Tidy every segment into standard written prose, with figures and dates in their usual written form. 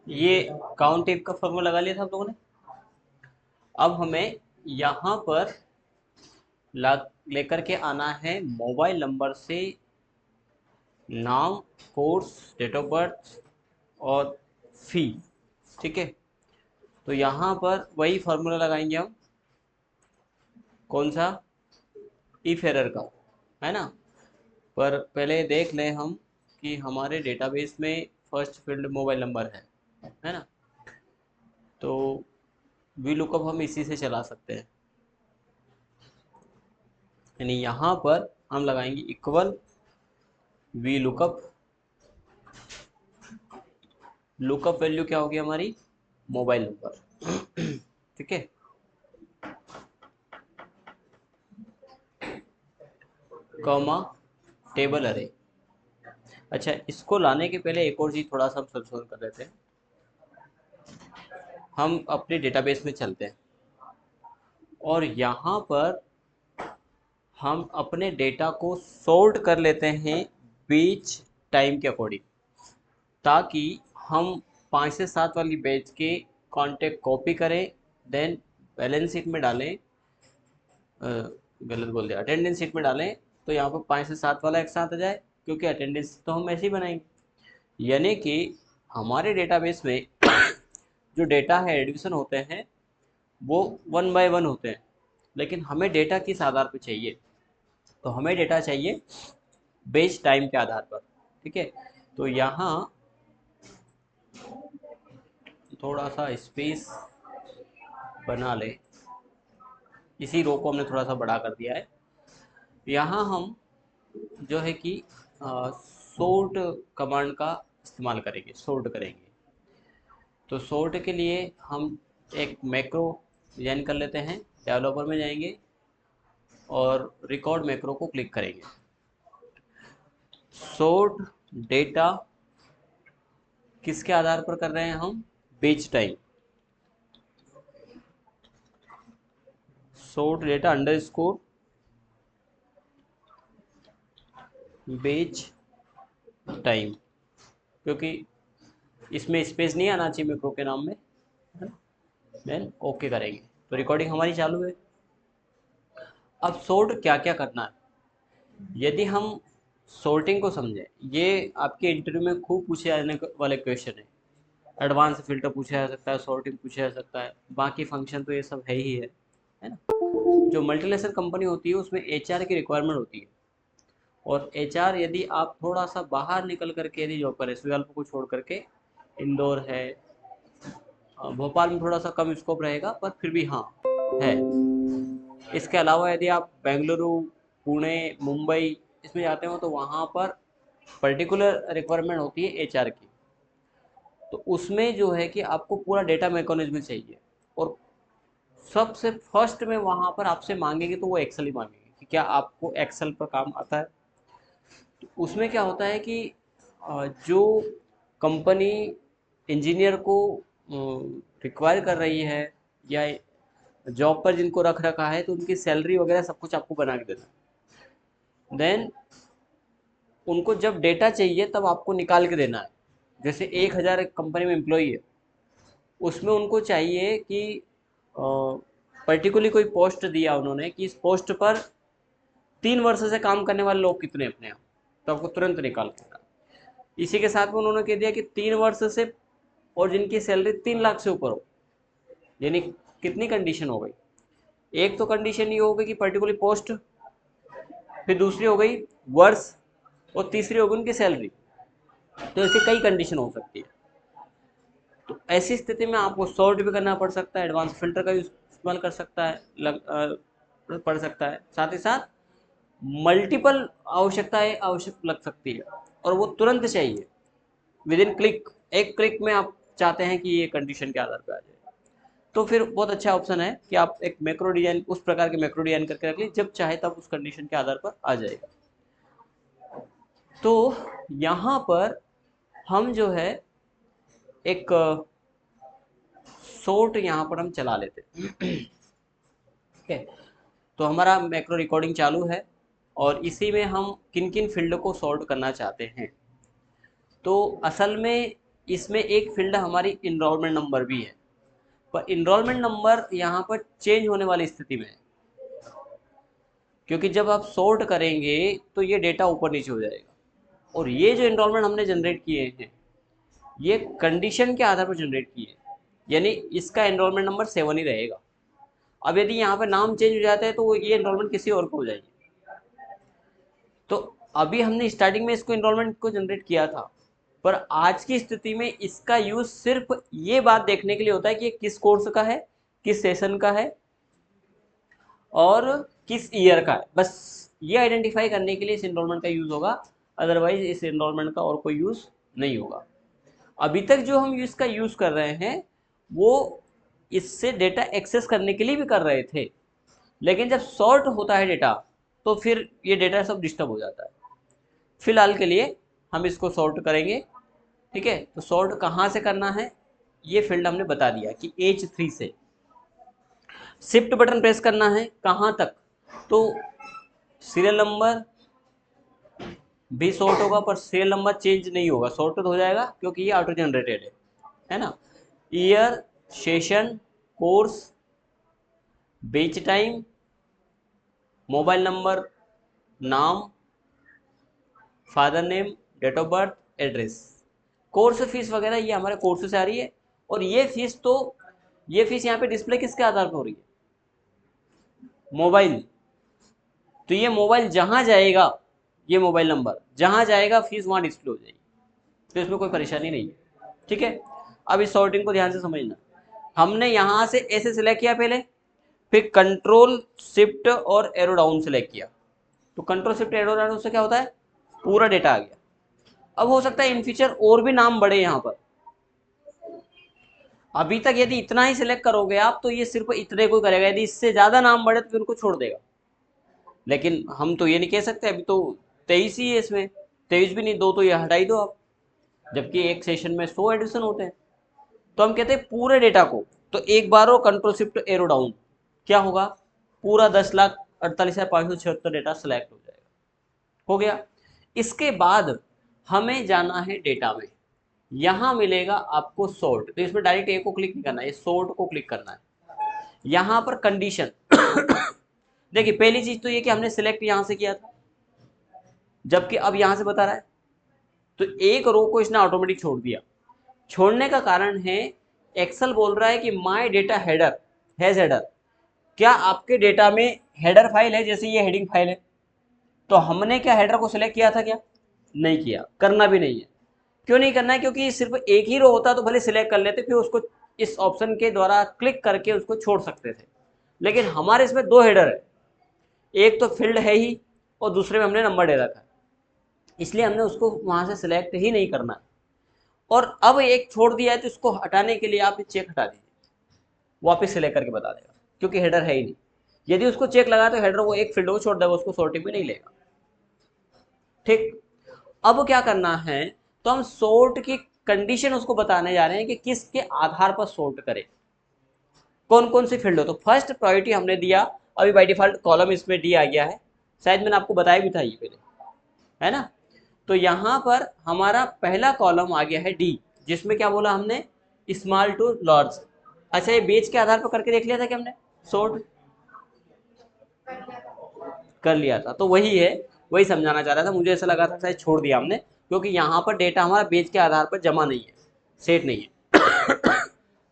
ये count tape का formula लगा लिया था आप लोगों ने। अब हमें यहाँ पर ला लेकर के आना है मोबाइल नंबर से नाम, कोर्स, डेट ऑफ बर्थ और फी। ठीक है, तो यहाँ पर वही फॉर्मूला लगाएंगे हम। कौन सा? इफ एरर का, है ना। पर पहले देख लें हम कि हमारे डेटाबेस में फर्स्ट फील्ड मोबाइल नंबर है ना। तो वी लुकअप हम इसी से चला सकते हैं, यानी यहाँ पर हम लगाएंगे equal V lookup. Lookup value क्या होगी हमारी? Mobile number. ठीक है, कॉमा टेबल अरे। अच्छा, इसको लाने के पहले एक और चीज़ थोड़ा सा हम संशोधन कर लेते हैं। हम अपने डेटाबेस में चलते हैं और यहाँ पर हम अपने डेटा को सॉर्ट कर लेते हैं बीच टाइम के अकॉर्डिंग, ताकि हम 5 से 7 वाली बैच के कॉन्टेक्ट कॉपी करें, देन बैलेंस शीट में डालें, गलत बोल दिया, अटेंडेंस शीट में डालें, तो यहाँ पर 5 से 7 वाला एक साथ आ जाए, क्योंकि अटेंडेंस तो हम ऐसे ही बनाएंगे। यानी कि हमारे डेटाबेस में जो डेटा है एडिशन होते हैं वो 1 बाय 1 होते हैं, लेकिन हमें डेटा किस आधार पर चाहिए? तो हमें डेटा चाहिए बेच टाइम के आधार पर। ठीक है, तो यहाँ थोड़ा सा स्पेस बना ले, इसी रो को हमने थोड़ा सा बड़ा कर दिया है। यहाँ हम जो है कि सोर्ट कमांड का इस्तेमाल करेंगे, सोर्ट करेंगे। तो सोर्ट के लिए हम एक मैक्रो डिजाइन कर लेते हैं। डेवलपर में जाएंगे और रिकॉर्ड मैक्रो को क्लिक करेंगे। सोर्ट डेटा किसके आधार पर कर रहे हैं हम? बेच time. Sort data under score बेच टाइम, क्योंकि इसमें स्पेस नहीं आना चाहिए मैक्रो के नाम में। देन ओके करेंगे तो रिकॉर्डिंग हमारी चालू है। अब सोर्ट क्या क्या करना है, यदि हम सोर्टिंग को समझें, ये आपके इंटरव्यू में खूब पूछे जाने वाले क्वेश्चन है। एडवांस फिल्टर पूछा जा सकता है, सॉर्टिंग पूछा जा सकता है, बाकी फंक्शन तो ये सब है ना। जो मल्टीनेशनल कंपनी होती है उसमें एचआर की रिक्वायरमेंट होती है, और एचआर यदि आप थोड़ा सा बाहर निकल करके यदि जॉब करें, सुजालपुर को छोड़ करके, इंदौर है, भोपाल में थोड़ा सा कम स्कोप रहेगा, पर फिर भी हाँ है। इसके अलावा यदि आप बेंगलुरु, पुणे, मुंबई इसमें जाते हो तो वहाँ पर पर्टिकुलर रिक्वायरमेंट होती है एचआर की। तो उसमें जो है कि आपको पूरा डेटा मैकेनिज्म चाहिए, और सबसे फर्स्ट में वहाँ पर आपसे मांगेंगे तो वो एक्सेल ही मांगेंगे कि क्या आपको एक्सेल पर काम आता है। तो उसमें क्या होता है कि जो कंपनी इंजीनियर को रिक्वायर कर रही है, या जॉब पर जिनको रख रखा है, तो उनकी सैलरी वगैरह सब कुछ आपको बना के देना है। देन उनको जब डेटा चाहिए तब आपको निकाल के देना है। जैसे 1,000 एक कंपनी में एम्प्लॉई है, उसमें उनको चाहिए कि पर्टिकुलरली कोई पोस्ट दिया उन्होंने कि इस पोस्ट पर 3 वर्ष से काम करने वाले लोग कितने अपने यहाँ, तो आपको तुरंत निकाल के देना। इसी के साथ में उन्होंने कह दिया कि 3 वर्ष से और जिनकी सैलरी 3 लाख से ऊपर हो, यानी कितनी कंडीशन हो गई? एक तो कंडीशन ये हो गई कि पर्टिकुलर पोस्ट, फिर दूसरी हो गई वर्ष, और तीसरी हो गई उनकी सैलरी। तो ऐसे कई कंडीशन हो सकती है। तो ऐसी स्थिति में आपको सॉर्ट भी करना पड़ सकता है, एडवांस फिल्टर का इस्तेमाल कर सकता है, पड़ सकता है, साथ ही साथ मल्टीपल आवश्यकताएं आवश्यक लग सकती है, और वो तुरंत चाहिए, विद इन क्लिक। एक क्लिक में आप चाहते हैं कि ये कंडीशन के आधार पर आ जाए, तो फिर बहुत अच्छा ऑप्शन है कि आप एक मैक्रो डिजाइन, उस प्रकार के मैक्रो डिजाइन करके रख लीजिए, जब चाहे तब उस कंडीशन के आधार पर आ जाएगा। तो यहाँ पर हम जो है एक शॉर्ट यहाँ पर हम चला लेते हैं। ठीक है, तो हमारा मैक्रो रिकॉर्डिंग चालू है, और इसी में हम किन किन फील्ड को सॉर्ट करना चाहते हैं। तो असल में इसमें एक फील्ड हमारी इनरोलमेंट नंबर भी है, पर इनरोलमेंट नंबर यहाँ पर चेंज होने वाली स्थिति में है, क्योंकि जब आप सॉर्ट करेंगे तो ये डेटा ऊपर नीचे हो जाएगा। और ये जो इनरोलमेंट हमने जनरेट किए हैं ये कंडीशन के आधार पर जनरेट किए हैं, यानी इसका एनरोलमेंट नंबर 7 ही रहेगा। अब यदि यहाँ पर नाम चेंज हो जाता है तो ये एनरोलमेंट किसी और को हो जाएगी। तो अभी हमने स्टार्टिंग में इसको एनरोलमेंट को जनरेट किया था, पर आज की स्थिति में इसका यूज सिर्फ ये बात देखने के लिए होता है कि ये किस कोर्स का है, किस सेशन का है और किस ईयर का है। बस ये आइडेंटिफाई करने के लिए इस एनरोलमेंट का यूज होगा, अदरवाइज इस एनरोलमेंट का और कोई यूज नहीं होगा। अभी तक जो हम इसका यूज कर रहे हैं वो इससे डेटा एक्सेस करने के लिए भी कर रहे थे, लेकिन जब सॉर्ट होता है डेटा तो फिर ये डेटा सब डिस्टर्ब हो जाता है। फिलहाल के लिए हम इसको सॉर्ट करेंगे, ठीक है। तो सॉर्ट कहाँ से करना है ये फील्ड हमने बता दिया कि H3 से। शिफ्ट बटन प्रेस करना है कहाँ तक, तो सीरियल नंबर भी सॉर्ट होगा पर सीरियल नंबर चेंज नहीं होगा, सॉर्ट हो जाएगा क्योंकि ये ऑटो जनरेटेड है ना। Year, session, course, batch time, mobile number, नाम, father name, date of birth, address. Course fees वगैरह ये हमारे कोर्स से आ रही है। और ये फीस यहाँ पे डिस्प्ले किसके आधार पर हो रही है, मोबाइल। तो ये मोबाइल जहाँ जाएगा, ये मोबाइल नंबर जहाँ जाएगा फीस वहाँ डिस्प्ले हो जाएगी, तो इसमें कोई परेशानी नहीं है, ठीक है। अब इस सॉर्टिंग को ध्यान से समझना। हमने यहाँ से ऐसे सिलेक्ट किया पहले, फिर कंट्रोल शिफ्ट और एरो डाउन सेलेक्ट किया। तो कंट्रोल शिफ्ट एरो डाउन से क्या होता है, पूरा डेटा आ गया। अब हो सकता है इन फ्यूचर और भी नाम बढ़े यहाँ पर। अभी तक यदि इतना ही सिलेक्ट करोगे आप तो ये सिर्फ इतने को करेगा, यदि इससे ज्यादा नाम बढ़े तो फिर उनको छोड़ देगा। लेकिन हम तो ये नहीं कह सकते, अभी तो 23 ही है, इसमें 23 भी नहीं, 2 तो ये हटा ही दो आप, जबकि एक सेशन में 100 एडिशन होते हैं। तो हम कहते हैं पूरे डेटा को, तो एक बार वो कंट्रोल शिफ्ट एरो डाउन क्या होगा, पूरा 10,48,576 डेटा सेलेक्ट हो जाएगा। हो गया। इसके बाद हमें जाना है डेटा में, यहां मिलेगा आपको सॉर्ट। तो इसमें डायरेक्ट ए को क्लिक नहीं करना है, ये सॉर्ट को क्लिक करना है। यहां पर कंडीशन देखिए पहली चीज तो ये कि हमने सिलेक्ट यहां से किया था, जबकि अब यहां से बता रहा है, तो एक रो को इसने ऑटोमेटिक छोड़ दिया। छोड़ने का कारण है एक्सेल बोल रहा है कि my data header has header. क्या आपके डेटा में हेडर फाइल है, जैसे ये हेडिंग फाइल है, तो हमने क्या हेडर को सिलेक्ट किया था क्या, नहीं किया, करना भी नहीं है। क्यों नहीं करना है, क्योंकि सिर्फ एक ही रो होता तो भले सिलेक्ट कर लेते, फिर उसको इस ऑप्शन के द्वारा क्लिक करके उसको छोड़ सकते थे। लेकिन हमारे इसमें 2 हेडर है, एक तो फील्ड है ही और दूसरे में हमने नंबर दे रखा है, इसलिए हमने उसको वहां से सिलेक्ट ही नहीं करना। और अब एक छोड़ दिया है तो इसको हटाने के लिए आप चेक हटा दीजिए, वापस सिलेक्ट करके बता देगा, क्योंकि हेडर है ही नहीं। यदि उसको चेक लगा तो हेडर वो एक फील्ड को छोड़ देगा, उसको सॉर्टिंग में नहीं लेगा, ठीक। अब क्या करना है, तो हम सॉर्ट की कंडीशन उसको बताने जा रहे हैं कि किसके आधार पर सॉर्ट करें, कौन कौन सी फील्ड हो। तो फर्स्ट प्रायोरिटी हमने दिया, अभी बाय डिफॉल्ट कॉलम इसमें डी आ गया है, शायद मैंने आपको बताया भी था ये पहले, है ना। तो यहाँ पर हमारा पहला कॉलम आ गया है डी, जिसमें क्या बोला हमने, स्मॉल टू लार्ज। अच्छा, ये बेच के आधार पर करके देख लिया था कि हमने सॉर्ट कर लिया था, तो वही है, वही समझाना चाह रहा था। मुझे ऐसा लगा था शायद छोड़ दिया हमने, क्योंकि यहाँ पर डेटा हमारा बेच के आधार पर जमा नहीं है, सेट नहीं है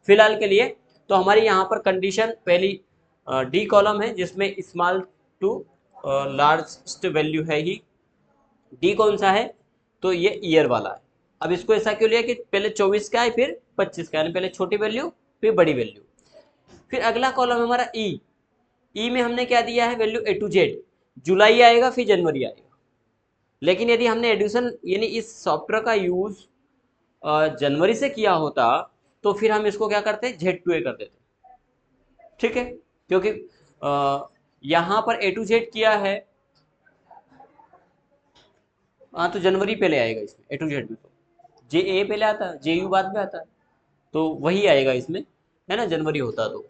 फिलहाल के लिए। तो हमारी यहाँ पर कंडीशन पहली डी कॉलम है, जिसमें स्मॉल टू लार्जेस्ट वैल्यू है ही। डी कौन सा है, तो ये ईयर वाला है। अब इसको ऐसा क्यों लिया कि पहले 24 का है फिर 25 का, यानी पहले छोटी वैल्यू फिर बड़ी वैल्यू। फिर अगला कॉलम हमारा ई में हमने क्या दिया है, वैल्यू A to Z, जुलाई आएगा फिर जनवरी आएगा। लेकिन यदि हमने एडिशन यानी इस सॉफ्टवेयर का यूज जनवरी से किया होता तो फिर हम इसको क्या करते, Z to A कर देते, ठीक है। क्योंकि यहाँ पर A to Z किया है, हाँ, तो जनवरी पहले आएगा इसमें A to Z में, तो JA पहले आता है, JU बाद में आता है, तो वही आएगा इसमें, है ना, जनवरी होता तो।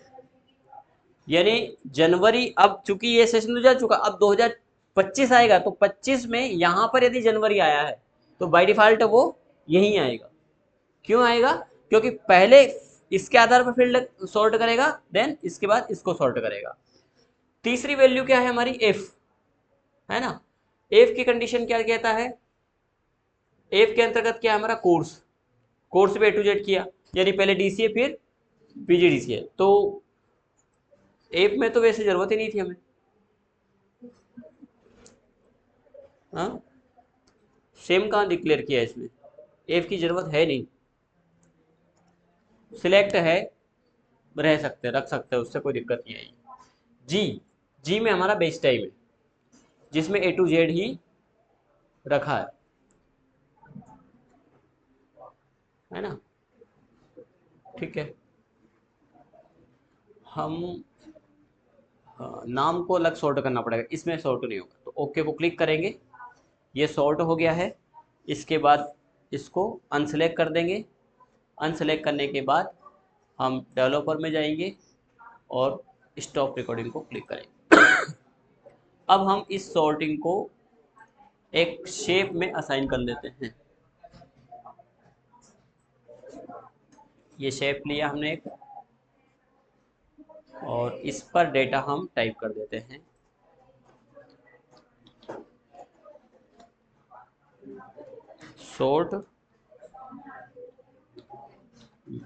यानी जनवरी, अब चूंकि ये सेशन तो जा चुका, अब 2025 आएगा, तो 25 में यहाँ पर यदि जनवरी आया है तो बाय डिफॉल्ट वो यहीं आएगा, क्यों आएगा? क्योंकि पहले इसके आधार पर फील्ड सॉर्ट करेगा, देन इसके बाद इसको सॉर्ट करेगा। तीसरी वैल्यू क्या है हमारी? एफ, है ना। एफ की कंडीशन क्या कहता है? एफ के अंतर्गत क्या है हमारा? कोर्स। कोर्स पे A to Z किया, यानी पहले डीसीए फिर पीजीडीसीए। तो एफ में तो वैसे जरूरत ही नहीं थी हमें, हाँ। सेम कहाँ डिक्लेयर किया है इसमें? एफ की जरूरत है नहीं। सिलेक्ट है, रह सकते हैं, रख सकते हैं, उससे कोई दिक्कत नहीं आएगी। जी, जी में हमारा बेस टाइम है, जिसमें A to Z ही रखा है ना। ठीक है। हम नाम को अलग सॉर्ट करना पड़ेगा, इसमें सॉर्ट नहीं होगा। तो ओके को क्लिक करेंगे, ये सॉर्ट हो गया है। इसके बाद इसको अनसेलेक्ट कर देंगे। अनसेलेक्ट करने के बाद हम डेवलपर में जाएंगे और स्टॉप रिकॉर्डिंग को क्लिक करेंगे। अब हम इस सॉर्टिंग को एक शेप में असाइन कर लेते हैं। ये शेप लिया हमने एक, और इस पर डेटा हम टाइप कर देते हैं। सॉर्ट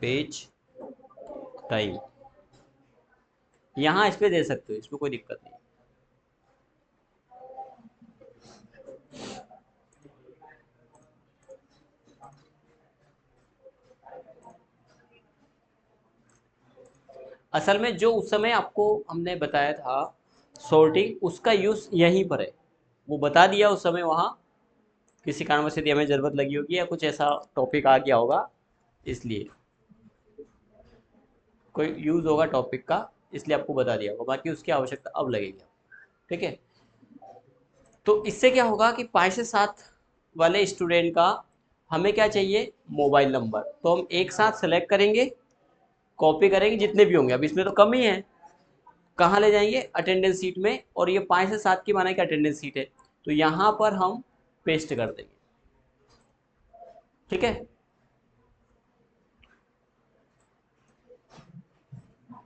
पेज टाइम, यहाँ इस पे दे सकते हो, इसमें कोई दिक्कत नहीं। असल में जो उस समय आपको हमने बताया था सॉर्टिंग, उसका यूज यहीं पर है। वो बता दिया उस समय वहाँ, किसी कारणवश यदि हमें ज़रूरत लगी होगी या कुछ ऐसा टॉपिक आ गया होगा, इसलिए कोई यूज़ होगा टॉपिक का, इसलिए आपको बता दिया होगा। बाकी उसकी आवश्यकता अब लगेगी। ठीक है। तो इससे क्या होगा कि 5 से 7 वाले स्टूडेंट का हमें क्या चाहिए? Mobile number. तो हम एक साथ सेलेक्ट करेंगे, कॉपी करेंगे, जितने भी होंगे। अब इसमें तो कम ही है, कहाँ ले जाएंगे? अटेंडेंस सीट में। और ये 5 से 7 की माना कि अटेंडेंस सीट है, तो यहाँ पर हम पेस्ट कर देंगे। ठीक है।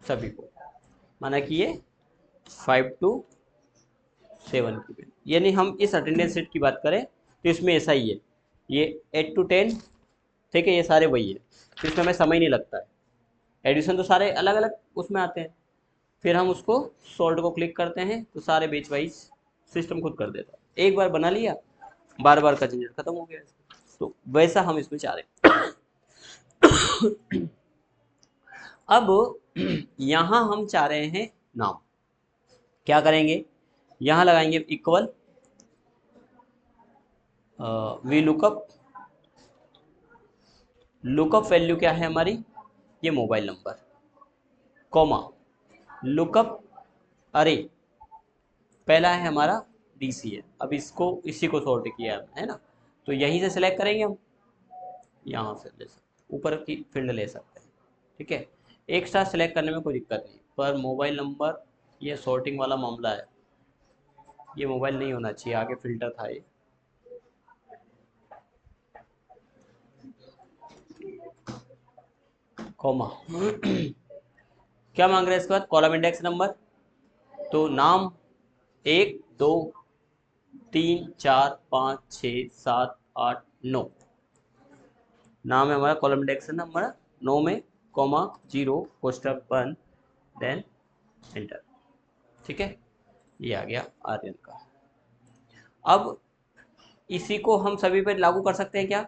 सभी को माना कि ये 5 to 7 की, यानी हम इस अटेंडेंस सीट की बात करें तो इसमें ऐसा ही है, ये 8 to 10। ठीक है, ये सारे वही है, तो इसमें हमें समय नहीं लगता है। एडिशन तो सारे अलग अलग उसमें आते हैं। फिर हम उसको सॉल्ट को क्लिक करते हैं तो सारे बेच वाइज सिस्टम खुद कर देता है। एक बार बना लिया, बार बार का झंझट खत्म हो गया। तो वैसा हम इसमें चाह रहे हैं। अब यहाँ हम चाह रहे हैं नाम। क्या करेंगे? यहाँ लगाएंगे equal V lookup. Lookup value क्या है हमारी? ये मोबाइल नंबर, कॉमा लुकअप अरे पहला है हमारा डीसीए। अब इसको इसी को सॉर्ट किया है ना, तो यहीं से सिलेक्ट करेंगे हम, यहाँ से ले सकते, ऊपर की फील्ड ले सकते हैं। ठीक है, एक साथ सिलेक्ट करने में कोई दिक्कत नहीं, पर मोबाइल नंबर ये सॉर्टिंग वाला मामला है, ये मोबाइल नहीं होना चाहिए, आगे फिल्टर था ये। कॉमा क्या मांग रहे हैं इसके बाद? Column index number. तो नाम 1 2 3 4 5 6 7 8 9, नाम है हमारा, कॉलम इंडेक्स नंबर 9 में, कॉमा 0 कोष्टक बंद, देन एंटर। ठीक है, ये आ गया आर्यन का। अब इसी को हम सभी पे लागू कर सकते हैं क्या?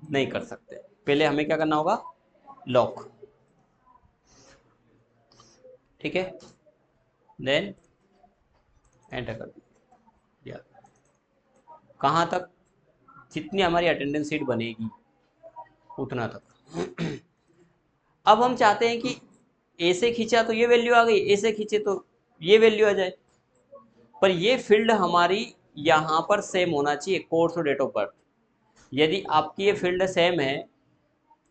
नहीं कर सकते। पहले हमें क्या करना होगा? लॉक। ठीक है, देन एंटर कर दीजिए। कहाँ तक? जितनी हमारी अटेंडेंस सीट बनेगी उतना तक। अब हम चाहते हैं कि ए से खींचा तो ये वैल्यू आ गई, ए से खींचे तो ये वैल्यू आ जाए, पर ये फील्ड हमारी यहाँ पर सेम होना चाहिए, कोर्स और डेट ऑफ बर्थ। यदि आपकी ये फील्ड सेम है,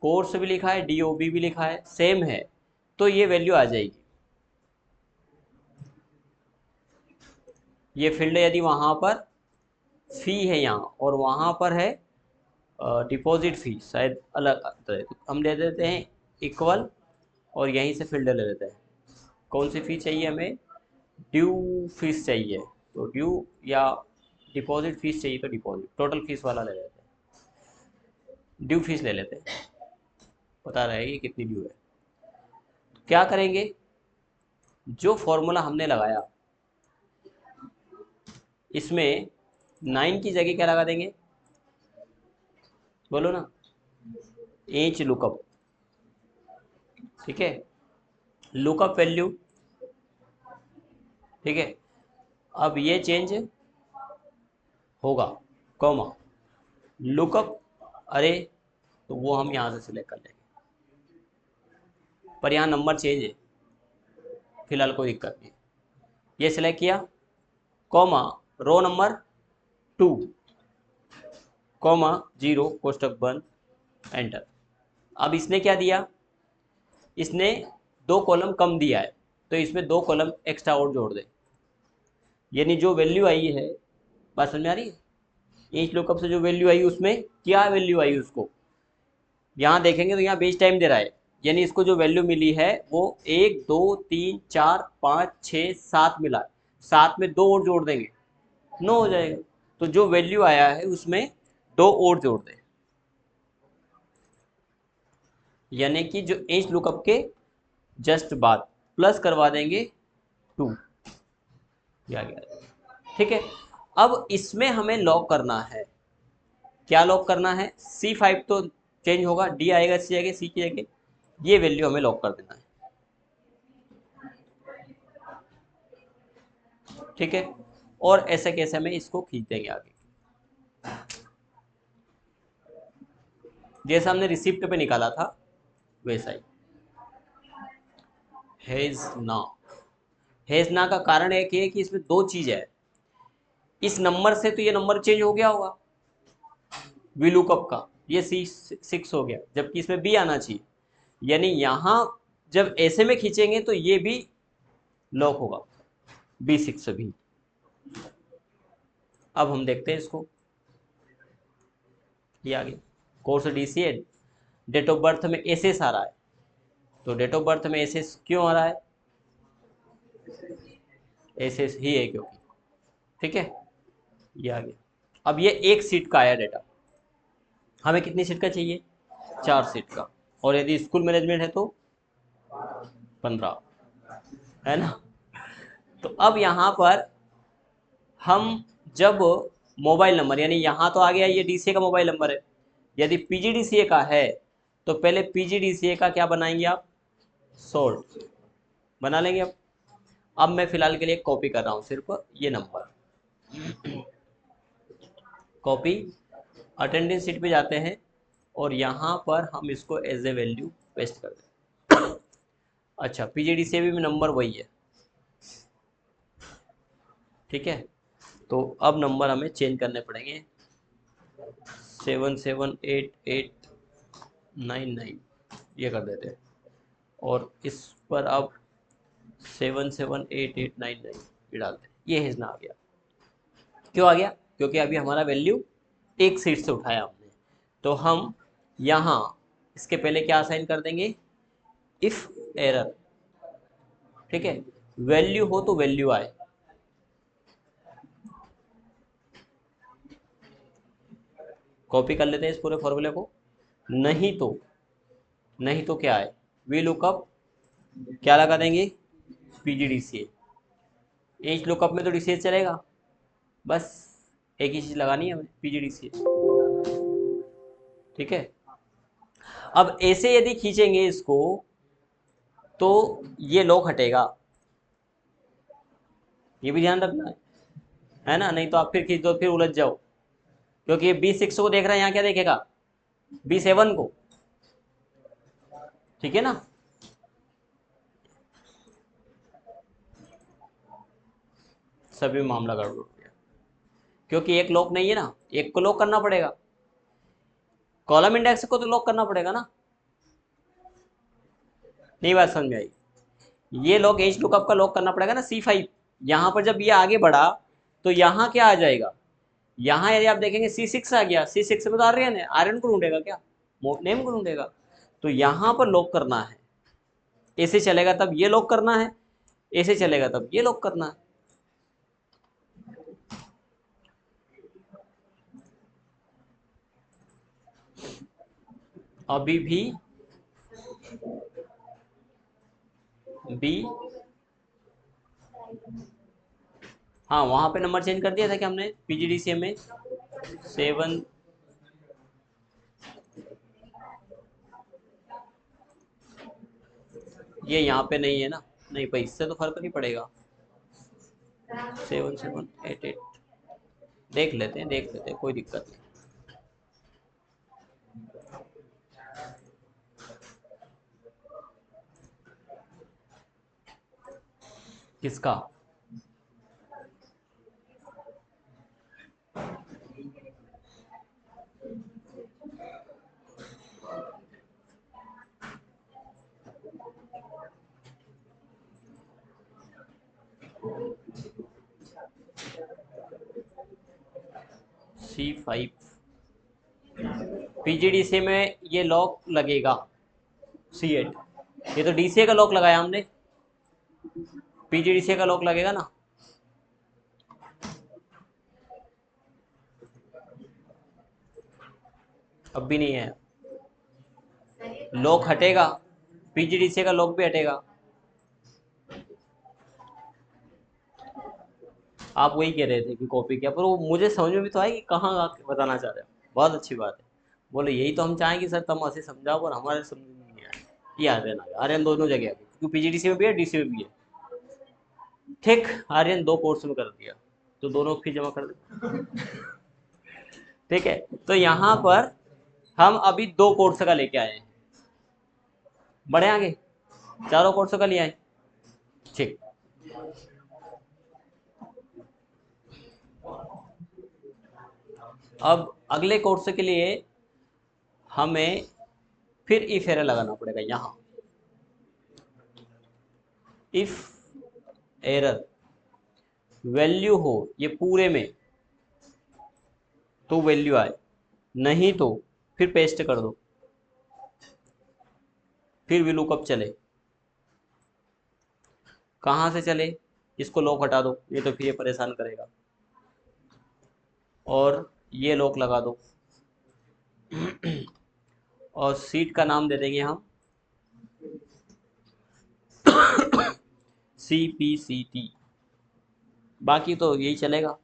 कोर्स भी लिखा है, डीओबी भी लिखा है, सेम है, तो ये वैल्यू आ जाएगी। ये फील्ड यदि वहाँ पर फी है यहाँ और वहाँ पर है डिपॉजिट फी शायद अलग आता है, तो हम दे देते हैं इक्वल और यहीं से फील्ड ले लेते हैं। कौन सी फी चाहिए हमें? ड्यू फीस चाहिए, तो ड्यू या डिपॉजिट फीस चाहिए तो डिपॉजिट, टोटल फीस वाला ले लेते हैं, ड्यू फीस ले लेते हैं, पता रहेगी कितनी ड्यू है। क्या करेंगे, जो फॉर्मूला हमने लगाया इसमें 9 की जगह क्या लगा देंगे, बोलो ना, एच लुकअप। ठीक है, लुकअप वैल्यू, ठीक है। अब ये चेंज होगा, कॉमा लुकअप अरे, तो वो हम यहाँ से सिलेक्ट कर लेंगे, पर यहाँ नंबर चेंज है, फिलहाल कोई दिक्कत नहीं। ये सिलेक्ट किया, कॉमा रो नंबर 2, कॉमा 0 कोष्टक बंद, एंटर। अब इसने क्या दिया, इसने 2 कॉलम कम दिया है, तो इसमें 2 कॉलम एक्स्ट्रा और जोड़ दे, यानी जो वैल्यू आई है, बात समझ में आ रही है, ईच लुकअप से जो वैल्यू आई उसमें क्या वैल्यू आई उसको यहाँ देखेंगे तो यहाँ बेस टाइम दे रहा है, यानी इसको जो वैल्यू मिली है वो 1 2 3 4 5 6 7 मिला है, 7 में 2 और जोड़ देंगे 9 हो जाएगा, तो जो वैल्यू आया है उसमें 2 और जोड़ दें, यानी कि जो एच लुकअप के जस्ट बाद प्लस करवा देंगे 2, आ गया। ठीक है, अब इसमें हमें लॉक करना है, क्या लॉक करना है, C5 तो चेंज होगा, D आएगा इसकी जगह, C की जगह, ये वैल्यू हमें लॉक कर देना है। ठीक है, और ऐसे कैसे हमें इसको खींच देंगे आगे, जैसा हमने रिसिप्ट पे निकाला था वैसा ही। हैज ना का कारण एक है कि इसमें 2 चीज है, इस नंबर से तो ये नंबर चेंज हो गया होगा वी लुकअप का, ये C6 हो गया, जबकि इसमें B आना चाहिए, यानी यहां जब ऐसे में खींचेंगे तो ये भी लॉक होगा B6 भी। अब हम देखते हैं इसको, ये आ गया, course DCA, date of birth में SS आ रहा है, तो डेट ऑफ बर्थ में SS क्यों आ रहा है, SS ही है क्योंकि, ठीक है, ये आ गया। अब ये 1 सीट का आया डेटा, हमें कितनी सीट का चाहिए, 4 सीट का, और यदि स्कूल मैनेजमेंट है तो 15, है ना। तो अब यहाँ पर हम जब मोबाइल नंबर, यानी यहाँ तो आ गया ये DCA का मोबाइल नंबर है, यदि PGDCA का है तो पहले PGDCA का क्या बनाएंगे आप, शॉर्ट बना लेंगे। अब मैं फिलहाल के लिए कॉपी कर रहा हूँ सिर्फ ये नंबर, कॉपी, अटेंडेंस शीट पे जाते हैं और यहाँ पर हम इसको एज ए वैल्यू पेस्ट कर दें। अच्छा, PGDCA भी नंबर वही है, ठीक है, तो अब नंबर हमें चेंज करने पड़ेंगे, 778899 ये कर देते हैं, और इस पर अब 778899 ये डालते हैं, ये हिस्सा आ गया। क्यों आ गया, क्योंकि अभी हमारा वैल्यू 1 सीट से उठाया हमने, तो हम यहाँ इसके पहले क्या असाइन कर देंगे, इफ एरर, ठीक है, वैल्यू हो तो वैल्यू आए, कॉपी कर लेते हैं इस पूरे फॉर्मूले को, नहीं तो क्या है, वी लुकअप क्या लगा देंगे, PGDCA, एच लुकअप में तो DCA चलेगा, बस एक ही चीज लगानी है हमें, PGDCA, ठीक है। अब ऐसे यदि खींचेंगे इसको तो ये लॉक हटेगा, ये भी ध्यान रखना है ना, नहीं तो आप फिर खींच दो फिर उलझ जाओ, क्योंकि ये B6 को देख रहा है, यहाँ क्या देखेगा, B7 को, ठीक है ना। सभी मामला गड़बड़ हो गया, क्योंकि एक लॉक नहीं है ना, एक को लॉक करना पड़ेगा, कॉलम इंडेक्स को तो लॉक करना पड़ेगा ना, नहीं बात समझ में आई, ये लॉक एच लुकअप का लॉक करना पड़ेगा ना C5, यहाँ पर जब ये आगे बढ़ा तो यहाँ क्या आ जाएगा, यहाँ यदि आप देखेंगे C6 आ गया, C6 में तो आर्यन है, आर्यन को ढूंढेगा क्या, नेम को ढूंढेगा। तो यहाँ पर लॉक करना है, ऐसे चलेगा तब ये लॉक करना है, ऐसे चलेगा तब ये लॉक करना है। अभी भी बी, हाँ वहां पे नंबर चेंज कर दिया था कि हमने पीजीडीसीए में 7, ये यहाँ पे नहीं है ना, नहीं भाई इससे तो फर्क नहीं पड़ेगा। 7788 देख लेते हैं, देख लेते हैं, कोई दिक्कत नहीं। किसका? C5 पीजीडीसीए में ये लॉक लगेगा, C8, ये तो डीसीए का लॉक लगाया हमने, पीजीडीसीए का लॉक लगेगा ना। अब भी नहीं है, लॉक हटेगा, पीजीडीसीए का लॉक भी हटेगा। आप वही कह रहे थे कि कॉपी किया, पर वो मुझे समझ में भी तो आया कि कहाँ आके बताना चाह रहे हो। बहुत अच्छी बात है, बोले यही तो हम चाहेंगे सर, तुम ऐसे समझाओ, पर हमारे समझ में नहीं आया। ये आर्यन आ गया, आर्यन दोनों जगह आ गया, क्योंकि पीजीडीसी में भी है, डीसी में भी है। ठीक, आर्यन 2 कोर्स में कर दिया, तो दोनों फी जमा कर दे। ठीक है, तो यहाँ पर हम अभी 2 कोर्स का लेके आए हैं, बढ़े आगे, चारों कोर्सों का ले आए। ठीक, अब अगले कोर्स के लिए हमें फिर इफ एरर लगाना पड़ेगा। यहाँ इफ एरर वैल्यू हो ये पूरे में तो वैल्यू आए, नहीं तो फिर पेस्ट कर दो, फिर भी लुकअप चले। कहाँ से चले, इसको लॉक हटा दो, ये तो फिर ये परेशान करेगा, और ये लॉक लगा दो। और सीट का नाम दे देंगे हम CPCT, बाकी तो यही चलेगा।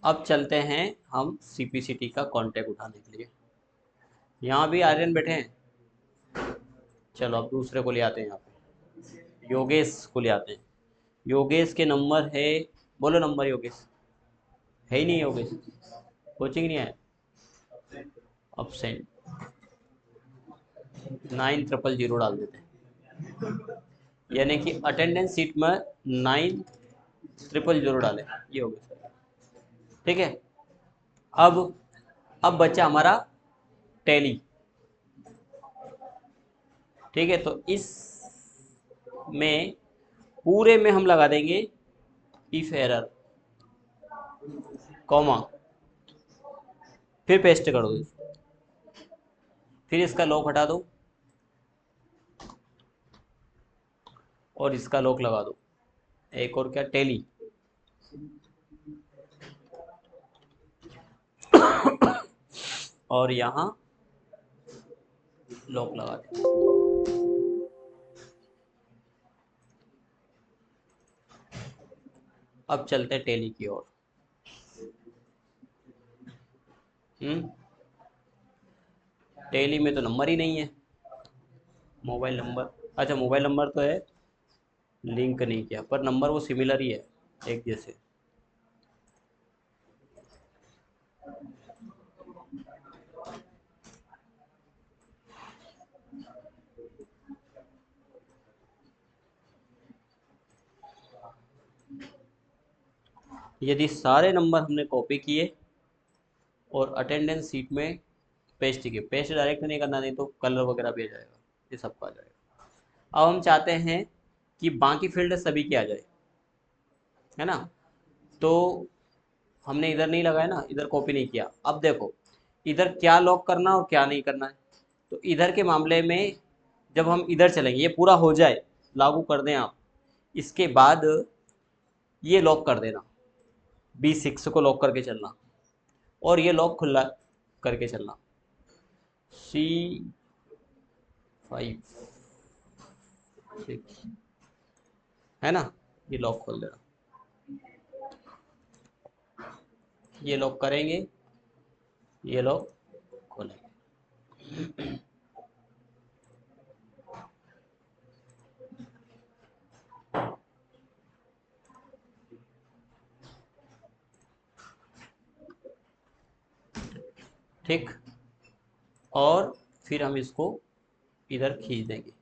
अब चलते हैं हम CPCT का कॉन्टेक्ट उठाने के लिए। यहाँ भी आर्यन बैठे हैं, चलो अब दूसरे को ले आते हैं, यहाँ पे योगेश को ले आते हैं। योगेश के नंबर है, बोलो नंबर योगेश, है ही नहीं योगेश, कोचिंग नहीं आया, अपसेंट 9000 डाल देते हैं, यानी कि अटेंडेंस सीट में 9000 डाले, ये हो गया। ठीक है, अब बच्चा हमारा टैली। ठीक है, तो इस में पूरे में हम लगा देंगे इफ एरर, कॉमा, फिर पेस्ट कर दो, फिर इसका लॉक हटा दो और इसका लॉक लगा दो। एक और क्या, टैली, और यहाँ लॉक लगा दो। अब चलते हैं टैली की ओर। टैली में तो नंबर ही नहीं है, मोबाइल नंबर, अच्छा मोबाइल नंबर तो है, लिंक नहीं किया, पर नंबर वो सिमिलर ही है, एक जैसे। यदि सारे नंबर हमने कॉपी किए और अटेंडेंस सीट में पेस्ट किए, पेस्ट डायरेक्ट नहीं करना, नहीं तो कलर वगैरह भी आ जाएगा, ये सबका आ जाएगा। अब हम चाहते हैं कि बाकी फील्ड सभी के आ जाए, है ना। तो हमने इधर नहीं लगाया ना, इधर कॉपी नहीं किया। अब देखो इधर क्या लॉक करना और क्या नहीं करना है। तो इधर के मामले में जब हम इधर चलेंगे, ये पूरा हो जाए, लागू कर दें आप, इसके बाद ये लॉक कर देना, B6 को लॉक करके चलना, और ये लॉक खुला करके चलना, C5 6, है ना। ये लॉक खोल देना, ये लॉक करेंगे, ये लॉक खोलेंगे। ठीक, और फिर हम इसको इधर खींच देंगे।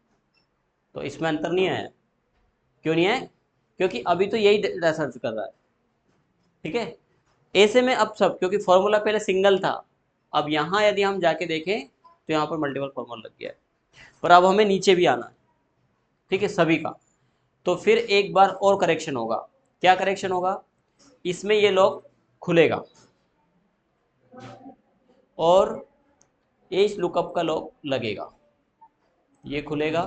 तो इसमें अंतर नहीं आया, क्यों नहीं आया? क्योंकि अभी तो यही डेटा सर्च कर रहा है, ठीक है। ऐसे में अब सब, क्योंकि फॉर्मूला पहले सिंगल था, अब यहाँ यदि हम जाके देखें तो यहाँ पर मल्टीपल फॉर्मूला लग गया है। पर अब हमें नीचे भी आना है, ठीक है, सभी का। तो फिर एक बार और करेक्शन होगा। क्या करेक्शन होगा? इसमें ये लॉक खुलेगा और एज लुकअप का लॉक लगेगा, ये खुलेगा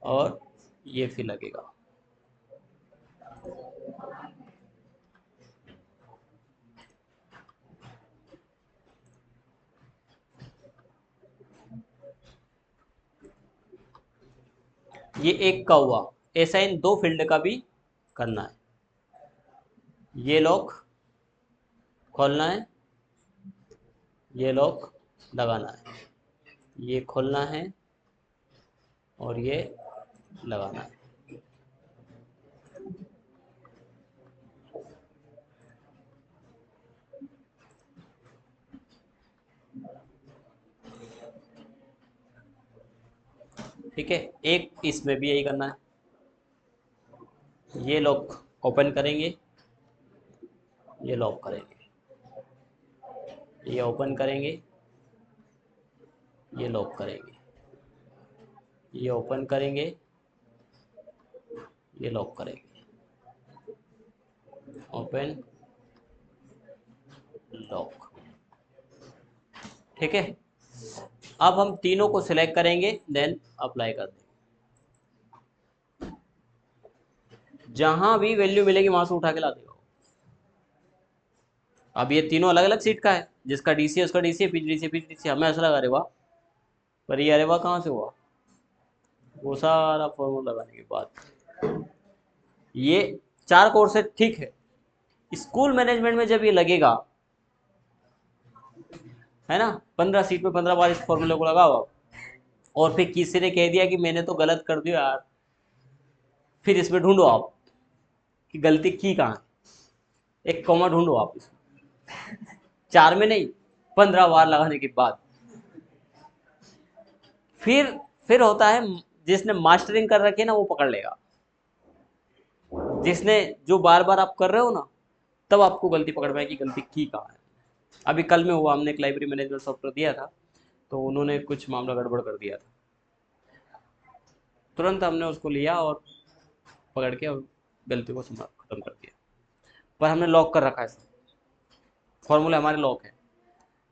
और ये फिर लगेगा। ये एक का हुआ। ऐसा इन दो फील्ड का भी करना है। ये लॉक खोलना है, ये लॉक लगाना है, ये खोलना है और ये लगाना है। ठीक है, एक इसमें भी यही करना है। ये लॉक ओपन करेंगे, ये लॉक करेंगे, ये ओपन करेंगे, ये लॉक करेंगे, ये ओपन करेंगे, ये लॉक करेंगे, ओपन लॉक। ठीक है, अब हम तीनों को सिलेक्ट करेंगे, देन अप्लाई कर देंगे। जहां भी वैल्यू मिलेगी वहां से उठा के ला देगा। अब ये तीनों अलग अलग सीट का है, जिसका डीसी है उसका डीसी, पीजीडीसी पीजीडीसी। हमें ऐसा लगा, अरे वाह, पर ये अरे वाह कहाँ से हुआ? वो सारा फॉर्मूला लगाने के बाद ये चार कोर्स है, ठीक है। स्कूल मैनेजमेंट में जब ये लगेगा, है ना, 15 सीट में 15 बार इस फॉर्मूले को लगाओ आप, और फिर किसी ने कह दिया कि मैंने तो गलत कर दिया यार, फिर इसमें ढूंढो आप कि गलती की कहाँ है। एक कॉमा ढूंढो आप इसमें, चार में नहीं, 15 बार लगाने के बाद। फिर होता है, जिसने मास्टरिंग कर रखी है ना वो पकड़ लेगा। जिसने, जो बार बार आप कर रहे हो ना, तब आपको गलती पकड़ में आएगी, गलती की कहाँ है। अभी कल में हुआ, हमने एक लाइब्रेरी मैनेजमेंट सॉफ्टवेयर दिया था, तो उन्होंने कुछ मामला गड़बड़ कर दिया था। तुरंत हमने उसको लिया और पकड़ के और गलती को खत्म कर दिया। पर हमने लॉक कर रखा है, फॉर्मूला हमारे लॉक है,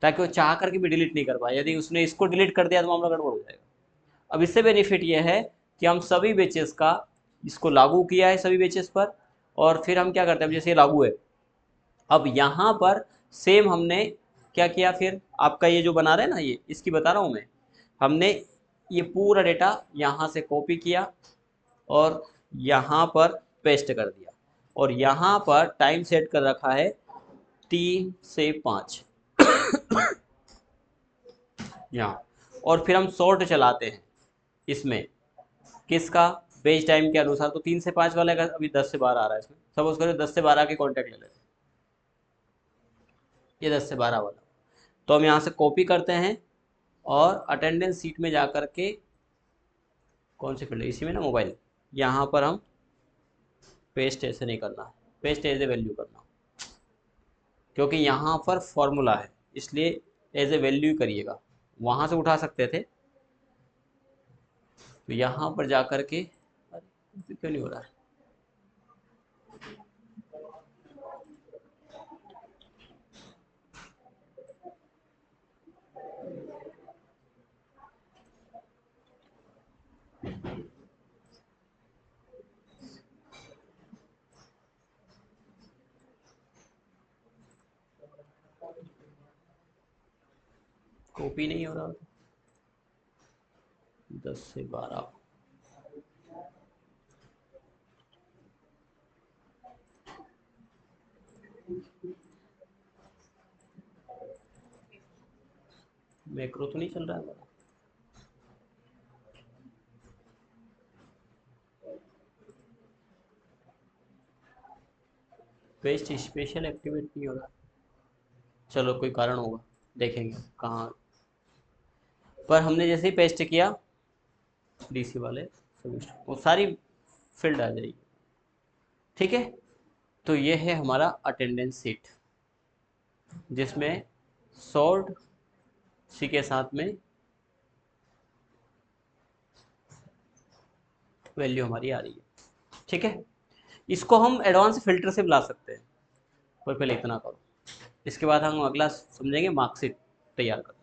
ताकि वो चाह करके भी डिलीट नहीं कर पाए। यदि उसने इसको डिलीट कर दिया तो मामला गड़बड़ हो जाएगा। अब इससे बेनिफिट ये है कि हम सभी बेचेस का इसको लागू किया है, सभी बेचेस पर। और फिर हम क्या करते हैं, जैसे ये लागू है, अब यहाँ पर सेम हमने क्या किया, फिर आपका ये जो बना रहे हैं ना, ये इसकी बता रहा हूँ मैं, हमने ये पूरा डेटा यहाँ से कॉपी किया और यहाँ पर पेस्ट कर दिया, और यहाँ पर टाइम सेट कर रखा है 3 से 5 यहाँ। और फिर हम सॉर्ट चलाते हैं इसमें, किसका? बेच टाइम के अनुसार। तो 3 से 5 वाले का अभी 10 से 12 आ रहा है इसमें, सपोज करो 10 से 12 के कॉन्टैक्ट ले लेते हैं, ये 10 से 12 वाला। तो हम यहाँ से कॉपी करते हैं और अटेंडेंस सीट में जा कर के, कौन सी फील्ड है इसी में ना, मोबाइल, यहाँ पर हम पेस्ट ऐसे नहीं करना, पेस्ट एज ए वैल्यू करना, क्योंकि यहाँ पर फॉर्मूला है, इसलिए एज ए वैल्यू करिएगा। वहाँ से उठा सकते थे, तो यहाँ पर जा कर के, अरे क्यों नहीं हो रहा? कॉपी नहीं हो रहा। 10 से 12। मैक्रो तो नहीं चल रहा है हमारा। पेस्ट स्पेशल एक्टिवेट नहीं हो रहा। चलो कोई कारण होगा, देखेंगे कहाँ पर। हमने जैसे ही पेस्ट किया डीसी वाले सेमेस्टर, वो सारी फील्ड आ जाएगी। ठीक है, तो ये है हमारा अटेंडेंस सीट, जिसमें शॉर्ट सी के साथ में वैल्यू हमारी आ रही है। ठीक है, इसको हम एडवांस फिल्टर से बुला सकते हैं, पर पहले इतना करो। इसके बाद हम अगला समझेंगे मार्कशीट तैयार करना।